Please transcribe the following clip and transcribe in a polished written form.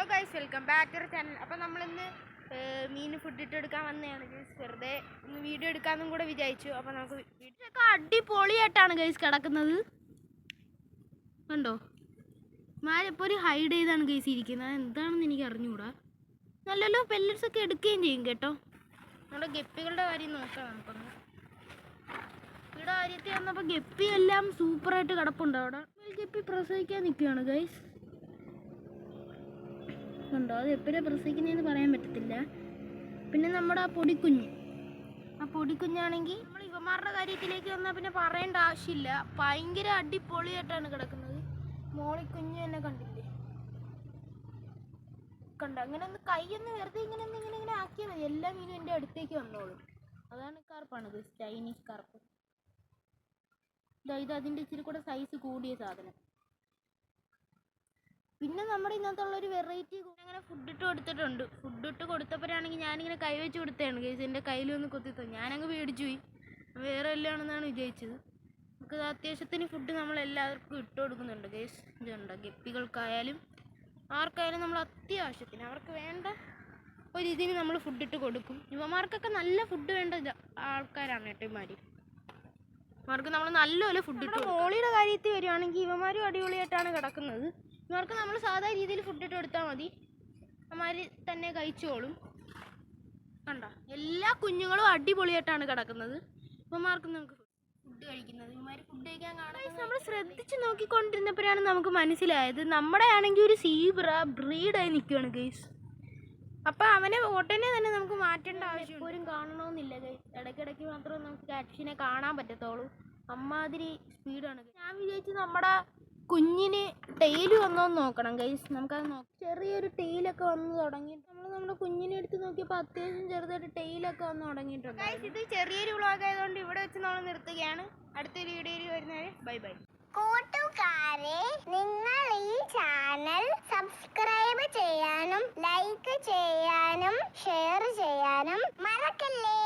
Hello guys, welcome back to channel. അപ്പോൾ നമ്മളിന്ന് mean food ഇട്ടെടുക്കാൻ വന്നതാണ് ഗൈസ്. വെറുതെ ഒന്ന് വീഡിയോ എടുക്കാമെന്നും കൂടെ വിചാരിച്ചു. അപ്പോൾ നമുക്ക് വീഡിയോയൊക്കെ അടിപൊളിയായിട്ടാണ് ഗൈസ് കിടക്കുന്നത്. കണ്ടോ, മാരെപ്പോൾ ഒരു ഹൈഡ് ചെയ്താണ് ഗൈസ് ഇരിക്കുന്നത്. എന്താണെന്ന് എനിക്ക് അറിഞ്ഞുകൂടാ. നല്ലല്ലോ പെല്ലറ്റ്സ് ഒക്കെ എടുക്കുകയും ചെയ്യും കേട്ടോ. നമ്മുടെ ഗപ്പികളുടെ കാര്യം നോക്കാം നമുക്കൊന്ന്. ഇവിടെ കാര്യത്തിൽ വന്നപ്പോൾ ഗപ്പി എല്ലാം സൂപ്പറായിട്ട് കിടപ്പുണ്ട്. അവിടെ ഗപ്പി പ്രസവിക്കാൻ നിൽക്കുകയാണ് ഗൈസ്. ഉണ്ടോ, അത് എപ്പോഴാണ് പ്രസവിക്കുന്നതെന്ന് പറയാൻ പറ്റത്തില്ല. പിന്നെ നമ്മുടെ ആ പൊടിക്കുഞ്ഞാണെങ്കിൽ നമ്മൾ ഇവന്മാരുടെ കാര്യത്തിലേക്ക് വന്നാൽ പിന്നെ പറയേണ്ട ആവശ്യമില്ല. ഭയങ്കര അടിപൊളിയായിട്ടാണ് കിടക്കുന്നത്. മോളിക്കുഞ്ഞ് തന്നെ കണ്ടില്ലേ, കണ്ട അങ്ങനെ ഒന്ന് കൈയൊന്ന് വെറുതെ ഇങ്ങനെ ആക്കിയാൽ മതി. എല്ലാ മീനും എൻ്റെ അടുത്തേക്ക് വന്നോളും. അതാണ് കറുപ്പാണത്, ചൈനീസ് കറുപ്പ്. ഇത് അതിൻ്റെ ഇച്ചിരി കൂടെ സൈസ് കൂടിയ സാധനം. പിന്നെ നമ്മുടെ ഇന്നത്തുള്ളൊരു വെറൈറ്റി അങ്ങനെ ഫുഡ് ഇട്ട് കൊടുത്തിട്ടുണ്ട്. ഫുഡ് ഇട്ട് കൊടുത്തപ്പോഴാണെങ്കിൽ ഞാനിങ്ങനെ കൈവച്ച് കൊടുത്തതാണ് ഗൈസ്. എൻ്റെ കയ്യിലൊന്ന് കൊത്തിത്തോ, ഞാനങ്ങ് പേടിച്ചു പോയി. വേറെ എല്ലാണെന്നാണ് വിചാരിച്ചത്. നമുക്ക് അത്യാവശ്യത്തിന് ഫുഡ് നമ്മളെല്ലാവർക്കും ഇട്ട് കൊടുക്കുന്നുണ്ട് ഗൈസ്. ഇതുണ്ട്, ഗപ്പികൾക്കായാലും ആർക്കായാലും നമ്മൾ അത്യാവശ്യത്തിന് അവർക്ക് വേണ്ട ഒരു ഇതിന് നമ്മൾ ഫുഡ് ഇട്ട് കൊടുക്കും. ഇവന്മാർക്കൊക്കെ നല്ല ഫുഡ് വേണ്ട ആൾക്കാരാണ് കേട്ടോ ഇവന്മാർ. ഇവർക്ക് നമ്മൾ നല്ലപോലെ ഫുഡ് ഇട്ട്. മോളിയുടെ കാര്യത്തിൽ വരുവാണെങ്കിൽ ഇവന്മാരും അടിപൊളിയായിട്ടാണ് കിടക്കുന്നത്. ഇവർക്ക് നമ്മൾ സാധാ രീതിയിൽ ഫുഡ് ഇട്ട് കൊടുത്താൽ മതി, അവന്മാർ തന്നെ കഴിച്ചോളും. കണ്ട, എല്ലാ കുഞ്ഞുങ്ങളും അടിപൊളിയായിട്ടാണ് കിടക്കുന്നത്. ഇവന്മാർക്ക് നമുക്ക് ഫുഡ് കഴിക്കുന്നത്, ഇവന്മാർ ഫുഡ് കഴിക്കാൻ കാണുന്നത് നമ്മൾ ശ്രദ്ധിച്ച് നോക്കിക്കൊണ്ടിരുന്നപ്പോഴാണ് നമുക്ക് മനസ്സിലായത് നമ്മുടെ ആണെങ്കിൽ ഒരു സീബ്ര ബ്രീഡായി നിൽക്കുകയാണ് ഗൈസ്. അപ്പം അവനെ ഉടനെ തന്നെ നമുക്ക് മാറ്റേണ്ട ആവശ്യം പോലും കാണണമെന്നില്ല ഗൈസ്. ഇടയ്ക്കിടയ്ക്ക് മാത്രമേ നമുക്ക് കാറ്റ്ഫിഷിനെ കാണാൻ പറ്റത്തുള്ളൂ. അമ്മാതിരി സ്പീഡാണ്. ഞാൻ വിചാരിച്ചു നമ്മുടെ കുഞ്ഞിന് ടെയിൽ വന്നോന്ന് നോക്കണം ഗൈസ്. നമുക്കത് നോക്കാം. ചെറിയൊരു ടെയിലൊക്കെ വന്ന് തുടങ്ങിയിട്ട് നമ്മുടെ കുഞ്ഞിനെ എടുത്ത് നോക്കിയപ്പോൾ അത്യാവശ്യം ചെറുതായിട്ട് ടെയിലൊക്കെ വന്ന് തുടങ്ങിയിട്ടുണ്ട് ഗൈസ്. ഇത് ചെറിയൊരു വ്ളോഗ് ആയതുകൊണ്ട് ഇവിടെ വെച്ച് നമ്മൾ നിർത്തുകയാണ്. അടുത്തൊരു വീഡിയോയിൽ വരുന്നവരെ ബൈ ബൈ. കൂട്ടുകാരെ, നിങ്ങൾ ഈ ചാനൽ സബ്സ്ക്രൈബ് ചെയ്യാനും ലൈക്ക് ചെയ്യാനും ഷെയർ ചെയ്യാനും മറക്കല്ലേ.